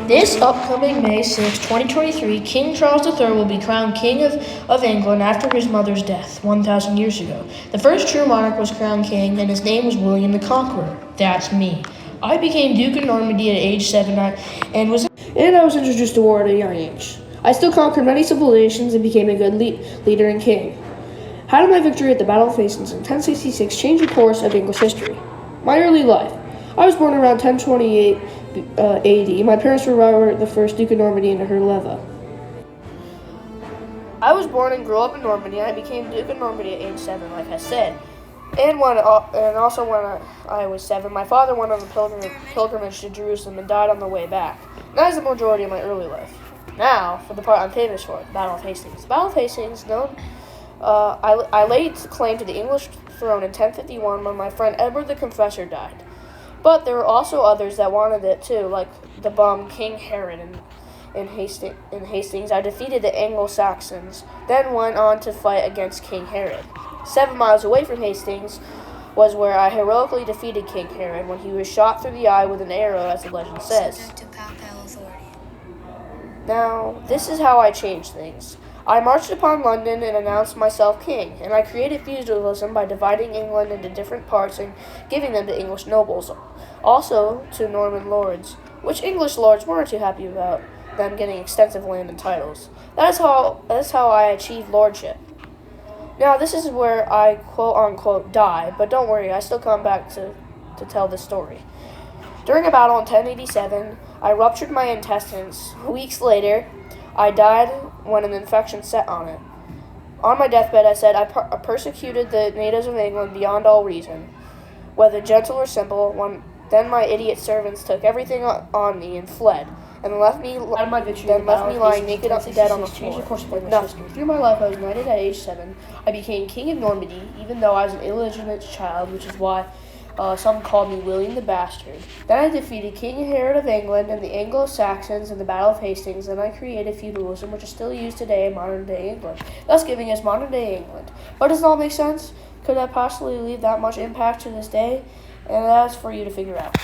This upcoming May 6, 2023, King Charles III will be crowned King of England after his mother's death 1,000 years ago. The first true monarch was crowned king, and his name was William the Conqueror. That's me. I became Duke of Normandy at age 7 and I was introduced to war at a young age. I still conquered many civilizations and became a good leader and king. How did my victory at the Battle of Hastings in 1066 change the course of English history? My early life. I was born around 1028 AD. My parents were Robert the First, Duke of Normandy, and her Leva. I was born and grew up in Normandy, and I became Duke of Normandy at age 7, like I said. And also when I was 7, my father went on a pilgrimage to Jerusalem and died on the way back. That is the majority of my early life. Now, for the part I'm famous for, the Battle of Hastings. The Battle of Hastings, I laid claim to the English throne in 1051 when my friend Edward the Confessor died. But there were also others that wanted it too, like the bum King Herod in Hastings. I defeated the Anglo-Saxons, then went on to fight against King Herod. 7 miles away from Hastings was where I heroically defeated King Herod when he was shot through the eye with an arrow, as the legend says. Now, this is how I changed things. I marched upon London and announced myself king, and I created feudalism by dividing England into different parts and giving them to English nobles, also to Norman lords, which English lords weren't too happy about them getting extensive land and titles. That's how I achieved lordship. Now, this is where I quote-unquote die, but don't worry, I still come back to tell this story. During a battle in 1087, I ruptured my intestines. Weeks later, I died when an infection set on it. On my deathbed, I said I persecuted the natives of England beyond all reason, whether gentle or simple. Then my idiot servants took everything on me and fled, and left me lying naked dead on the floor with nothing. Through my life, I was knighted at age 7. I became King of Normandy, even though I was an illegitimate child, which is why some called me William the Bastard. Then I defeated King Herod of England and the Anglo-Saxons in the Battle of Hastings, and I created feudalism, which is still used today in modern-day England, thus giving us modern-day England. But does it all make sense? Could that possibly leave that much impact to this day? And that's for you to figure out.